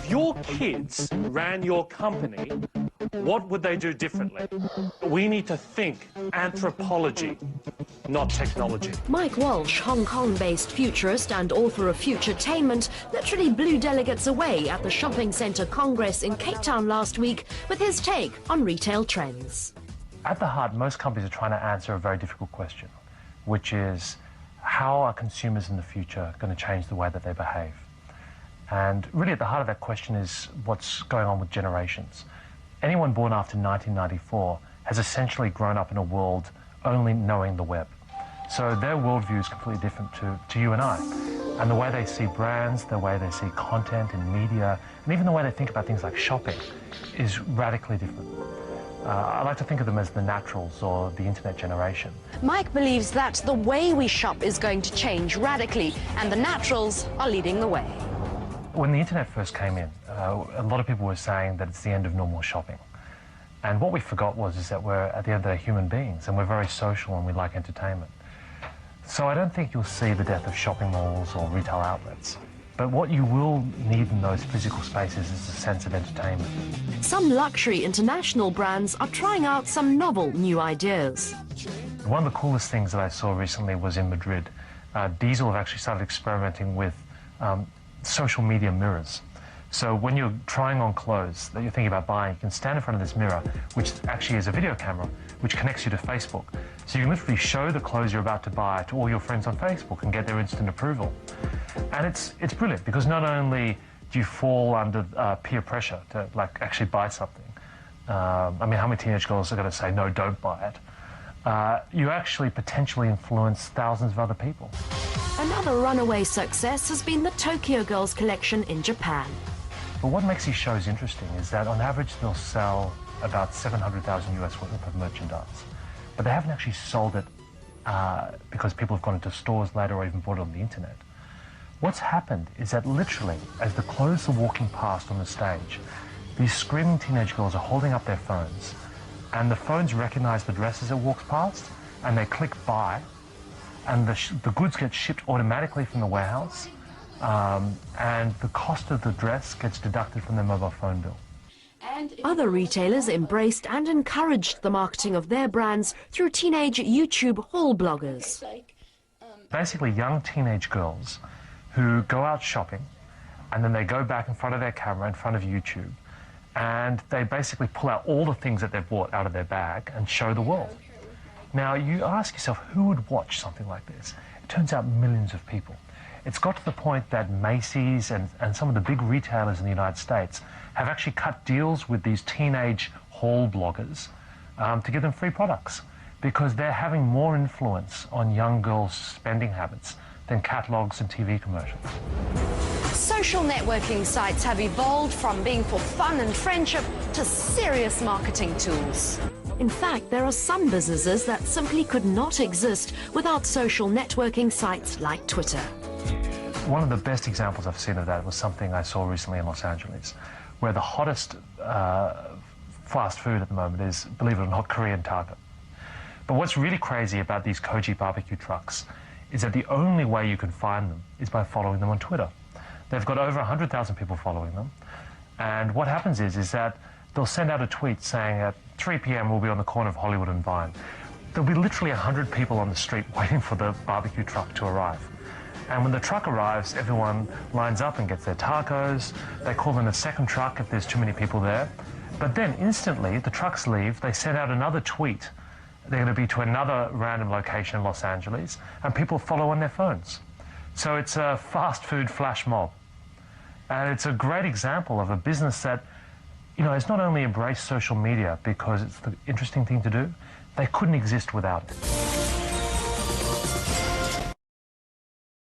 If your kids ran your company, what would they do differently? We need to think anthropology, not technology. Mike Walsh, Hong Kong-based futurist and author of Futurtainment, literally blew delegates away at the shopping centre Congress in Cape Town last week with his take on retail trends. At the heart, most companies are trying to answer a very difficult question, which is how are consumers in the future going to change the way that they behave? And really at the heart of that question is what's going on with generations. Anyone born after 1994 has essentially grown up in a world only knowing the web. So their worldview is completely different to you and I. And the way they see brands, the way they see content and media, and even the way they think about things like shopping is radically different. I like to think of them as the naturals or the internet generation. Mike believes that the way we shop is going to change radically, and the naturals are leading the way. When the internet first came in, a lot of people were saying that it's the end of normal shopping. And what we forgot is that we're, at the end of the day, human beings, and we're very social and we like entertainment. So I don't think you'll see the death of shopping malls or retail outlets. But what you will need in those physical spaces is a sense of entertainment. Some luxury international brands are trying out some novel new ideas. One of the coolest things that I saw recently was in Madrid. Diesel have actually started experimenting with social media mirrors. So when you're trying on clothes that you're thinking about buying, you can stand in front of this mirror, which actually is a video camera, which connects you to Facebook. So you can literally show the clothes you're about to buy to all your friends on Facebook and get their instant approval. And it's brilliant because not only do you fall under peer pressure to actually buy something. I mean, how many teenage girls are going to say, no, don't buy it? You actually potentially influence thousands of other people. Another runaway success has been the Tokyo Girls collection in Japan. But what makes these shows interesting is that on average they'll sell about 700,000 US worth of merchandise. But they haven't actually sold it because people have gone into stores later or even bought it on the internet. What's happened is that literally, as the clothes are walking past on the stage, these screaming teenage girls are holding up their phones, and the phones recognize the dress as it walks past, and they click buy, and the goods get shipped automatically from the warehouse, and the cost of the dress gets deducted from their mobile phone bill. Other retailers embraced and encouraged the marketing of their brands through teenage YouTube haul bloggers. Basically, young teenage girls who go out shopping, and then they go back in front of their camera, in front of YouTube, and they basically pull out all the things that they've bought out of their bag and show the world. Now, you ask yourself, who would watch something like this? It turns out millions of people. It's got to the point that Macy's and some of the big retailers in the United States have actually cut deals with these teenage haul bloggers to give them free products because they're having more influence on young girls' spending habits than catalogs and TV commercials. Social networking sites have evolved from being for fun and friendship to serious marketing tools. In fact, there are some businesses that simply could not exist without social networking sites like Twitter. One of the best examples I've seen of that was something I saw recently in Los Angeles, where the hottest fast food at the moment is, believe it or not, Korean taco. But what's really crazy about these Koji barbecue trucks is that the only way you can find them is by following them on Twitter. They've got over 100,000 people following them, and what happens is that they'll send out a tweet saying at 3 p.m. we'll be on the corner of Hollywood and Vine. There'll be literally 100 people on the street waiting for the barbecue truck to arrive. And when the truck arrives, everyone lines up and gets their tacos. They call in a second truck if there's too many people there. But then instantly, the trucks leave, they send out another tweet. They're going to be to another random location in Los Angeles, and people follow on their phones. So it's a fast food flash mob. And it's a great example of a business that, you know, has not only embraced social media because it's the interesting thing to do, they couldn't exist without it.